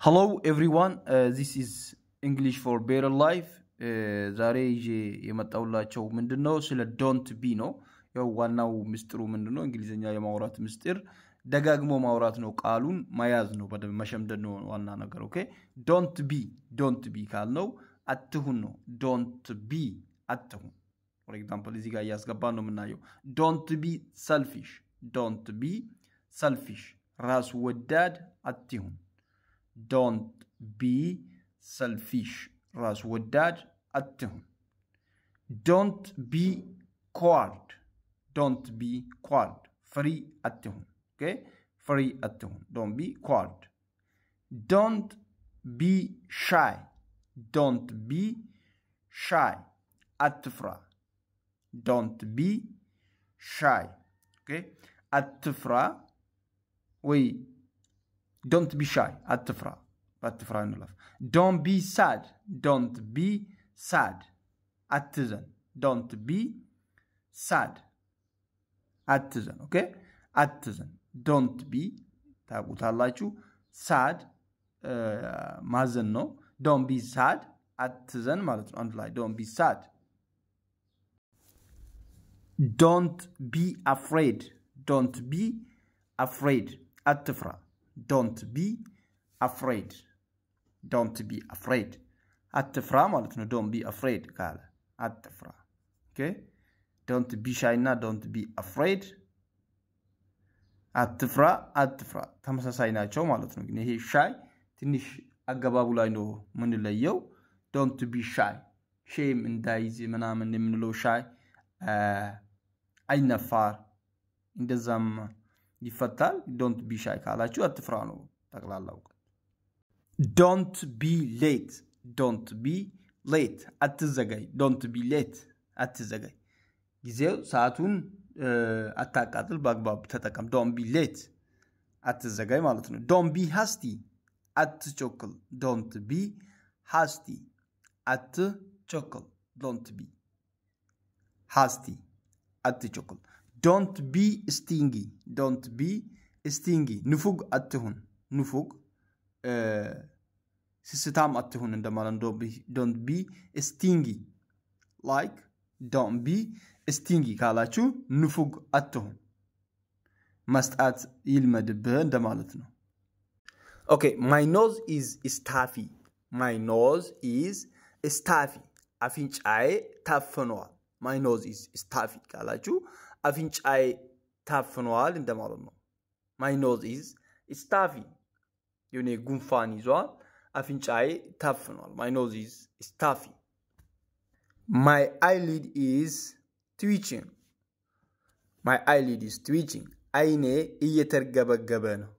Hello everyone, this is English for Better Life. ዛሬ የመጣውላችሁ ምንድነው ስለ don't be ነው። ያው ዋናው ምስጥሩ ምንድነው እንግሊዘኛ የማውራት ምስጥር ደጋግሞ ማውራት ነው ቃሉን መያዝ ነው በደንብ መሸምደድ ነው ዋና ነገር ኦኬ don't be ካልነው አትሁን ነው don't be አትሁን for example እዚህ ጋር ያስገባን ነው የምናየው don't be selfish ራስ ወዳድ አትሁን don't be selfish ras وداد أتهم don't be cold free أتهم okay free أتهم don't be cold don't be shy أتفرا don't be shy okay أتفرا don't be shy أتفرا نلف don't be sad أتزن don't be sad أتزن okay أتزن don't be تابوت الله sad مازن no don't be sad أتزن مالتنا أنفلاي don't be sad don't be afraid أتفرا don't be afraid أتفرا مالتنا don't be afraid قال أتفرا okay don't be shy na don't be afraid أتفرا تمساساي ናቸው ማለት ነው ግን ይሄ shy ትንሽ አገባቡ ላይ ነው ምን ለየው don't be shy shame እንዳይዝ ምናምን የምንለው shy አይነፋር እንደዛም ይፈታል don't be shy ካላችሁ አትፍራ ነው ተቀላላው don't be late አትዘጋይ don't be late አትዘጋይ ጊዜው ሰዓቱን አታቃጥል በአግባብ ተጠቀም don't be late አትዘጋይ ማለት ነው don't be hasty አትቸኩል don't be hasty አትቸኩል don't be hasty አትቸኩል don't be stingy ንፉግ አትሁን ንፉግ ስስታም አትሁን እንደማለት don't be stingy like don't be stingy ካላችሁ ንፉግ አትሁን መስጣት ይልመድብህ እንደማለት ነው okay my nose is stuffy አፍንጫዬ ታፍኗል my nose is stuffy ካላችሁ አፍንጫዬ ታፍኗል እንደማለት ነው my nose is stuffy የኔ ጉንፋን ይዟል አፍንጫዬ ታፍኗል my nose is stuffy my eyelid is twitching አይኔ እየተርገበገበ ነው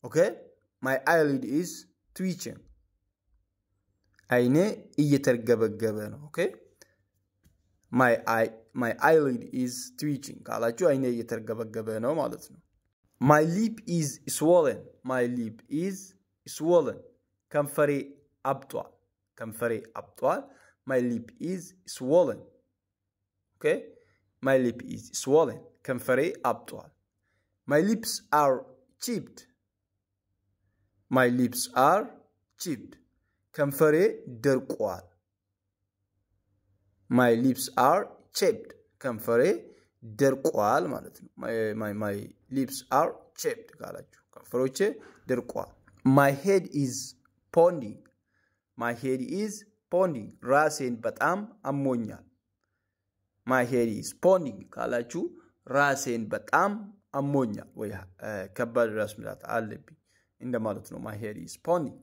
okay my eyelid is twitching አይኔ እየተርገበገበ ነው okay my eyelid is twitching ካላችሁ አይኔ እየተርገበገበ ነው ማለት ነው my lip is swollen ከንፈሬ አብጧል my lip is swollen okay my lip is swollen ከንፈሬ አብጧል my lips are chipped ከንፈሬ ደርቋል my lips are chipped ከንፈሬ ደርቋል ማለት ነው my lips are chipped ካላችሁ ከንፈሮቼ ደርቋል my head is pounding ራሴን በጣም አሞኛል my head is pounding ካላችሁ ራሴን በጣም አሞኛል ወይ ከባድ ራስ ምታት አለብኝ እንደማለት ነው my head is pounding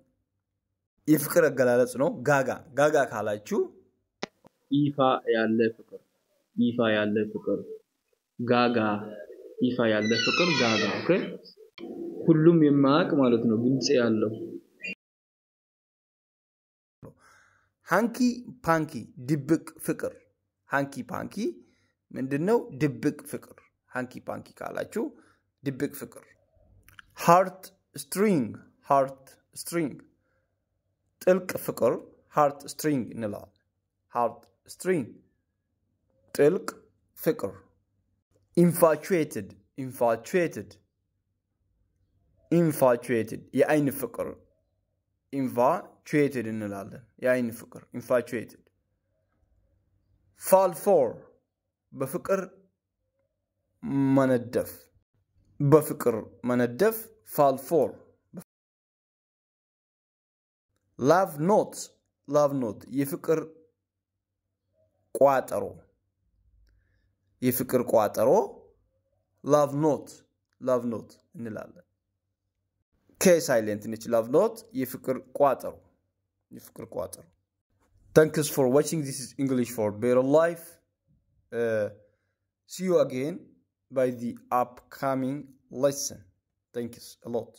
የፍቅር አገላለጽ ነው ጋጋ ካላችሁ ይፋ ያለ ፍቅር ጋጋ ኦኬ ሁሉም የማያውቅ ማለት ነው ግልጽ ያለው ሃንኪ ፓንኪ ድብቅ ፍቅር ሃንኪ ፓንኪ ምንድነው ድብቅ ፍቅር ሃንኪ ፓንኪ ካላችሁ ድብቅ ፍቅር heart string ጥልቅ ፍቅር heart string እንላለን heart string ጥልቅ ፍቅር infatuated infatuated የአይን ፍቅር infatuated እንላለን። የአይን ፍቅር infatuated. fall for በፍቅር መነደፍ fall for. love note የፍቅር ቋጠሮ love note እንላለን። K silent ነች love note የፍቅር ቋጠሮ Thanks for watching. This is English for Better Life. See you again by the upcoming lesson. Thanks a lot.